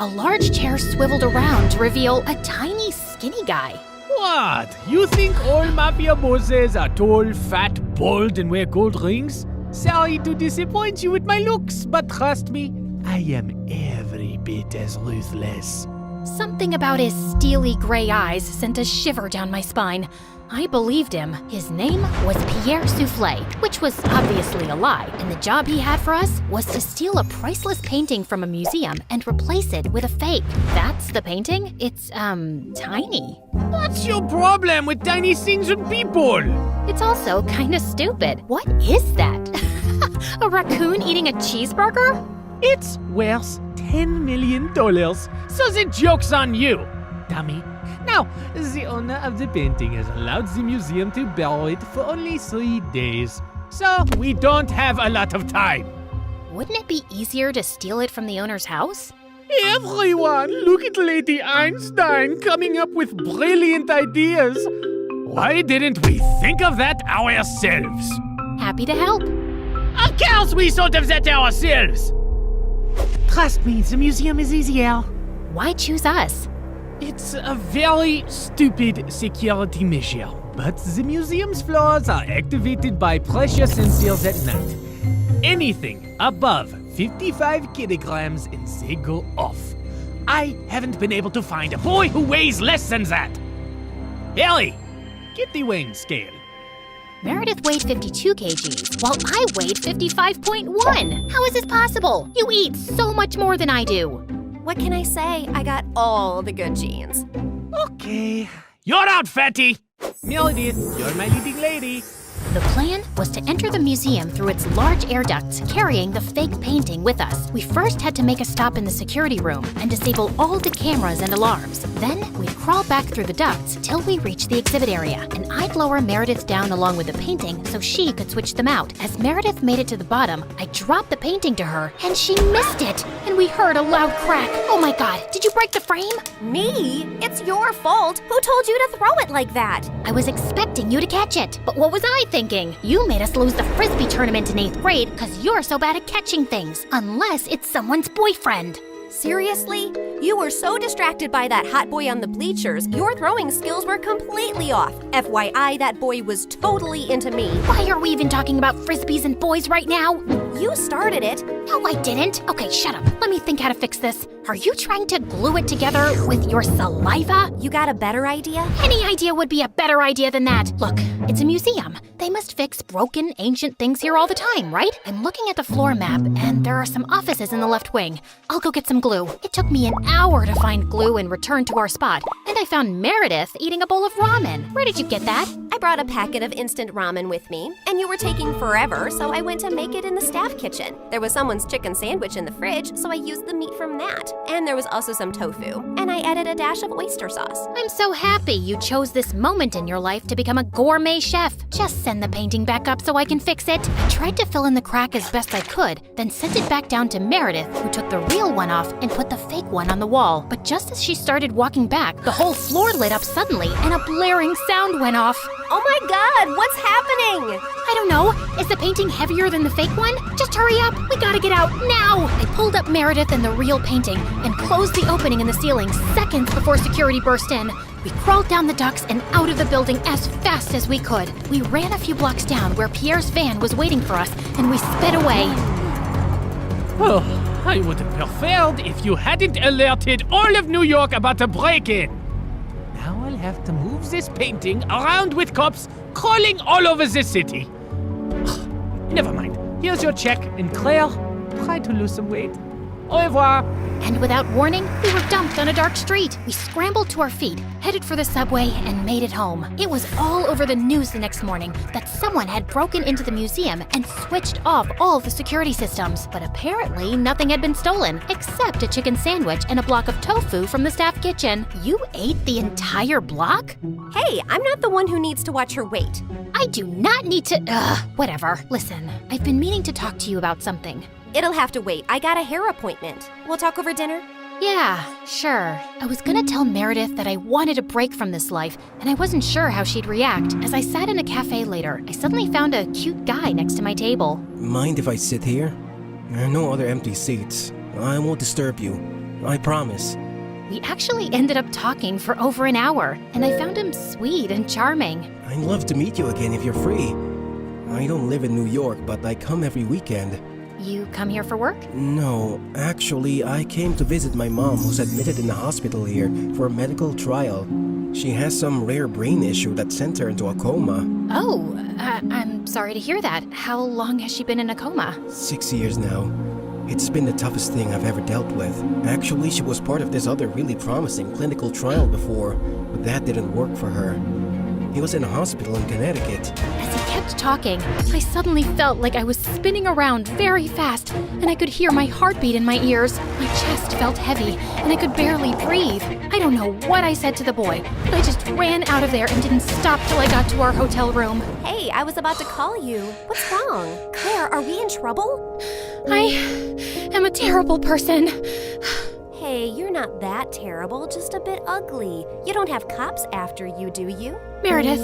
A large chair swiveled around to reveal a tiny, skinny guy. What? You think all Mafia bosses are tall, fat, bald, and wear gold rings? Sorry to disappoint you with my looks, but trust me, I am every bit as ruthless. Something about his steely gray eyes sent a shiver down my spine. I believed him. His name was Pierre Soufflé, which was obviously a lie, and the job he had for us was to steal a priceless painting from a museum and replace it with a fake. That's the painting? It's, tiny. What's your problem with tiny things and people? It's also kinda stupid. What is that? A raccoon eating a cheeseburger? It's worth $10 million, so the joke's on you, dummy. Now, the owner of the painting has allowed the museum to borrow it for only 3 days, so we don't have a lot of time. Wouldn't it be easier to steal it from the owner's house? Everyone, look at Lady Einstein coming up with brilliant ideas. Why didn't we think of that ourselves? Happy to help. Of course we thought of that ourselves! Trust me, the museum is easier. Why choose us? It's a very stupid security measure, but the museum's floors are activated by pressure sensors at night. Anything above 55 kilograms and they go off. I haven't been able to find a boy who weighs less than that. Ellie, get the weighing scale. Meredith weighed 52 kgs, while I weighed 55.1. How is this possible? You eat so much more than I do. What can I say? I got all the good genes. Okay. You're out, fatty! Meredith, you're my leading lady. The plan was to enter the museum through its large air ducts, carrying the fake painting with us. We first had to make a stop in the security room and disable all the cameras and alarms. Then we'd crawl back through the ducts till we reached the exhibit area, and I'd lower Meredith down along with the painting so she could switch them out. As Meredith made it to the bottom, I dropped the painting to her, and she missed it, and we heard a loud crack. Oh my God, did you break the frame? Me? It's your fault. Who told you to throw it like that? I was expecting you to catch it, but what was I thinking? You made us lose the Frisbee tournament in 8th grade because you're so bad at catching things, unless it's someone's boyfriend. Seriously? You were so distracted by that hot boy on the bleachers, your throwing skills were completely off. FYI, that boy was totally into me. Why are we even talking about Frisbees and boys right now? You started it. No, I didn't. Okay, shut up. Let me think how to fix this. Are you trying to glue it together with your saliva? You got a better idea? Any idea would be a better idea than that. Look, it's a museum. They must fix broken, ancient things here all the time, right? I'm looking at the floor map, and there are some offices in the left wing. I'll go get some glue. It took me an hour to find glue and return to our spot, and I found Meredith eating a bowl of ramen. Where did you get that? I brought a packet of instant ramen with me, and you were taking forever, so I went to make it in the staff kitchen. There was someone's chicken sandwich in the fridge, so I used the meat from that. And there was also some tofu, and I added a dash of oyster sauce. I'm so happy you chose this moment in your life to become a gourmet chef. Just send the painting back up so I can fix it. I tried to fill in the crack as best I could, then sent it back down to Meredith, who took the real one off and put the fake one on the wall. But just as she started walking back, the whole floor lit up suddenly, and a blaring sound went off. Oh my God, what's happening? I don't know. Is the painting heavier than the fake one? Just hurry up. We gotta get out now. I pulled up Meredith and the real painting and closed the opening in the ceiling seconds before security burst in. We crawled down the ducts and out of the building as fast as we could. We ran a few blocks down where Pierre's van was waiting for us, and we sped away. Oh, I would have preferred if you hadn't alerted all of New York about a break-in. Now I'll have to move this painting around with cops crawling all over the city. Never mind. Here's your check, and Claire, try to lose some weight. Au revoir. And without warning, we were dumped on a dark street. We scrambled to our feet, headed for the subway, and made it home. It was all over the news the next morning that someone had broken into the museum and switched off all the security systems. But apparently, nothing had been stolen, except a chicken sandwich and a block of tofu from the staff kitchen. You ate the entire block? Hey, I'm not the one who needs to watch her weight. I do not need to. Whatever. Listen, I've been meaning to talk to you about something. It'll have to wait. I got a hair appointment. We'll talk over dinner? Yeah, sure. I was gonna tell Meredith that I wanted a break from this life, and I wasn't sure how she'd react. As I sat in a cafe later, I suddenly found a cute guy next to my table. Mind if I sit here? There are no other empty seats. I won't disturb you. I promise. We actually ended up talking for over an hour, and I found him sweet and charming. I'd love to meet you again if you're free. I don't live in New York, but I come every weekend. You come here for work? No, actually, I came to visit my mom who's admitted in the hospital here for a medical trial. She has some rare brain issue that sent her into a coma. Oh, I'm sorry to hear that. How long has she been in a coma? 6 years now. It's been the toughest thing I've ever dealt with. Actually, she was part of this other really promising clinical trial before, but that didn't work for her. He was in a hospital in Connecticut. As he kept talking, I suddenly felt like I was spinning around very fast, and I could hear my heartbeat in my ears. My chest felt heavy, and I could barely breathe. I don't know what I said to the boy, but I just ran out of there and didn't stop till I got to our hotel room. Hey, I was about to call you. What's wrong? Claire, are we in trouble? I am a terrible person. Hey, you're not that terrible, just a bit ugly. You don't have cops after you, do you? Meredith,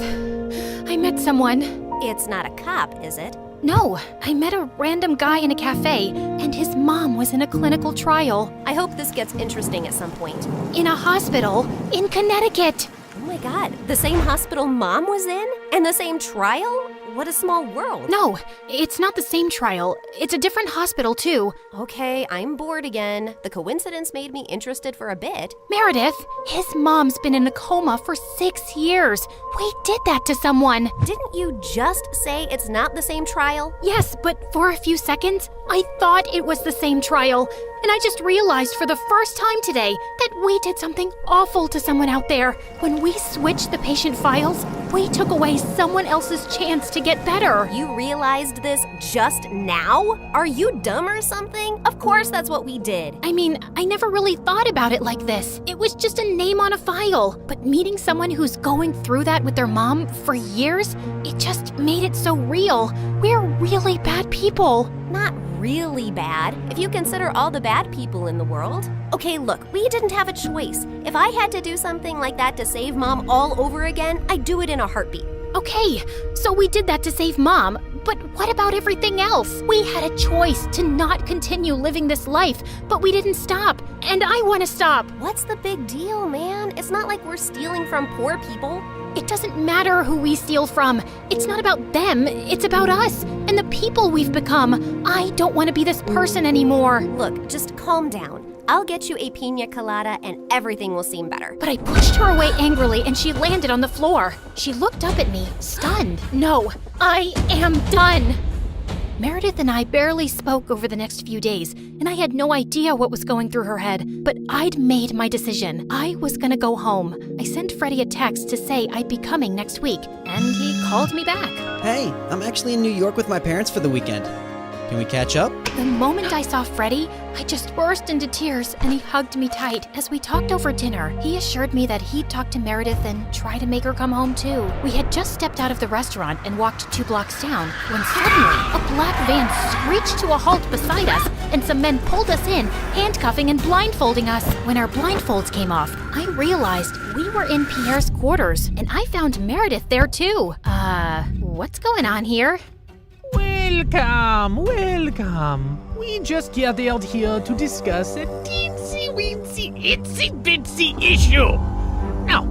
I met someone. It's not a cop, is it? No, I met a random guy in a cafe, and his mom was in a clinical trial. I hope this gets interesting at some point. In a hospital in Connecticut. Oh my god, the same hospital Mom was in? And the same trial? What a small world. No, it's not the same trial. It's a different hospital, too. Okay, I'm bored again. The coincidence made me interested for a bit. Meredith, his mom's been in a coma for 6 years. We did that to someone. Didn't you just say it's not the same trial? Yes, but for a few seconds, I thought it was the same trial. And I just realized for the first time today that we did something awful to someone out there. When we switched the patient files, we took away someone else's chance to get better. You realized this just now? Are you dumb or something? Of course that's what we did. I mean, I never really thought about it like this. It was just a name on a file. But meeting someone who's going through that with their mom for years, it just made it so real. We're really bad people. Not really bad, if you consider all the bad people in the world. Okay, look, we didn't have a choice. If I had to do something like that to save Mom all over again, I'd do it in a heartbeat. Okay, so we did that to save Mom, but what about everything else? We had a choice to not continue living this life, but we didn't stop, and I want to stop. What's the big deal, man? It's not like we're stealing from poor people. It doesn't matter who we steal from. It's not about them, it's about us and the people we've become. I don't want to be this person anymore. Look, just calm down. I'll get you a piña colada and everything will seem better. But I pushed her away angrily and she landed on the floor. She looked up at me, stunned. No, I am done. Meredith and I barely spoke over the next few days, and I had no idea what was going through her head, but I'd made my decision. I was gonna go home. I sent Freddie a text to say I'd be coming next week, and he called me back. Hey, I'm actually in New York with my parents for the weekend. Can we catch up? The moment I saw Freddie, I just burst into tears and he hugged me tight. As we talked over dinner, he assured me that he'd talk to Meredith and try to make her come home too. We had just stepped out of the restaurant and walked 2 blocks down when suddenly a black van screeched to a halt beside us and some men pulled us in, handcuffing and blindfolding us. When our blindfolds came off, I realized we were in Pierre's quarters and I found Meredith there too. What's going on here? Welcome. We just gathered here to discuss a teensy-weensy, itsy-bitsy issue. Now,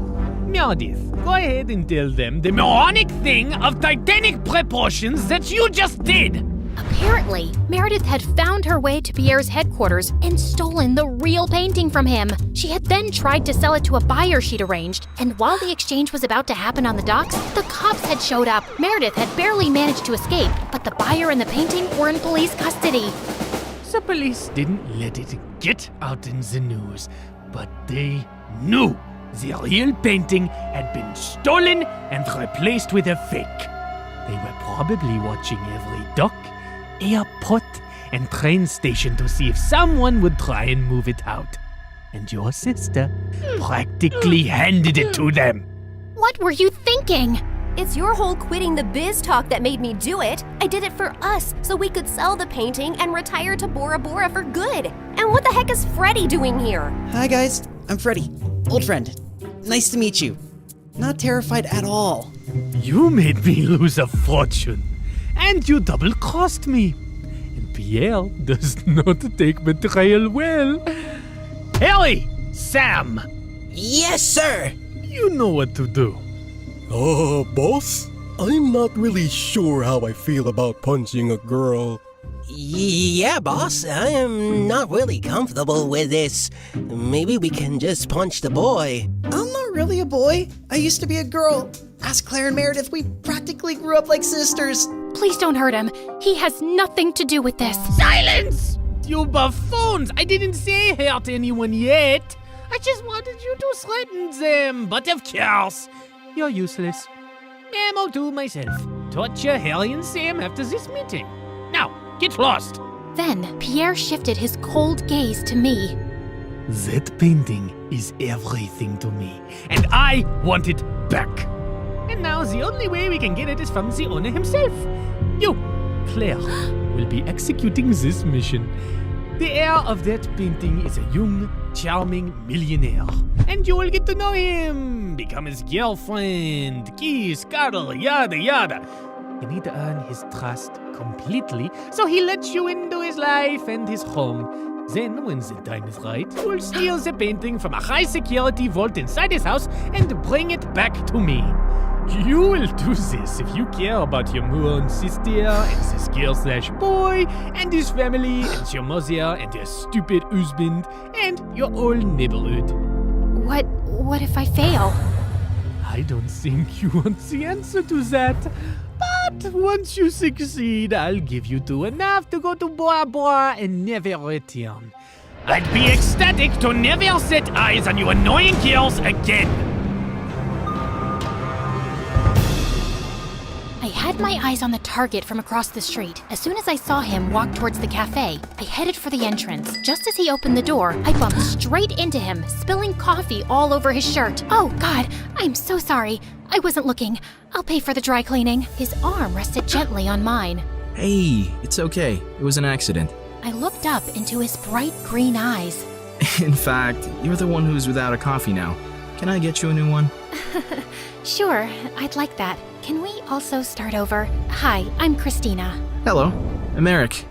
Meredith, go ahead and tell them the moronic thing of titanic proportions that you just did. Apparently, Meredith had found her way to Pierre's headquarters and stolen the real painting from him. She had then tried to sell it to a buyer she'd arranged, and while the exchange was about to happen on the docks, the cops had showed up. Meredith had barely managed to escape, but the buyer and the painting were in police custody. The police didn't let it get out in the news, but they knew the real painting had been stolen and replaced with a fake. They were probably watching every dock, airport, and train station to see if someone would try and move it out. And your sister practically handed it to them. What were you thinking? It's your whole quitting the biz talk that made me do it. I did it for us, so we could sell the painting and retire to Bora Bora for good. And what the heck is Freddie doing here? Hi guys, I'm Freddie, old friend. Nice to meet you. Not terrified at all. You made me lose a fortune, and you double-crossed me. And Pierre does not take betrayal well. Haley! Sam! Yes, sir! You know what to do. Boss? I'm not really sure how I feel about punching a girl. Yeah, boss, I am not really comfortable with this. Maybe we can just punch the boy. I'm not really a boy. I used to be a girl. Ask Claire and Meredith, we practically grew up like sisters. Please don't hurt him. He has nothing to do with this. Silence! You buffoons! I didn't say hurt anyone yet. I just wanted you to threaten them, but of course, you're useless. I'll do myself. Torture Haley and Sam after this meeting. Now, get lost. Then Pierre shifted his cold gaze to me. That painting is everything to me, and I want it back. And now the only way we can get it is from the owner himself. You, Claire, will be executing this mission. The heir of that painting is a young, charming millionaire. And you will get to know him, become his girlfriend, kiss, cuddle, yada yada. You need to earn his trust completely, so he lets you into his life and his home. Then, when the time is right, you will steal the painting from a high-security vault inside his house and bring it back to me. You will do this if you care about your moon sister and this girl/boy and his family and your mother and your stupid husband and your whole neighborhood. What if I fail? I don't think you want the answer to that. But once you succeed, I'll give you two enough to go to Bora Bora and never return. I'd be ecstatic to never set eyes on you annoying girls again. I had my eyes on the target from across the street. As soon as I saw him walk towards the cafe, I headed for the entrance. Just as he opened the door, I bumped straight into him, spilling coffee all over his shirt. Oh, God, I'm so sorry. I wasn't looking. I'll pay for the dry cleaning. His arm rested gently on mine. Hey, it's okay. It was an accident. I looked up into his bright green eyes. In fact, you're the one who's without a coffee now. Can I get you a new one? Sure, I'd like that. Can we also start over? Hi, I'm Christina. Hello, I'm Eric.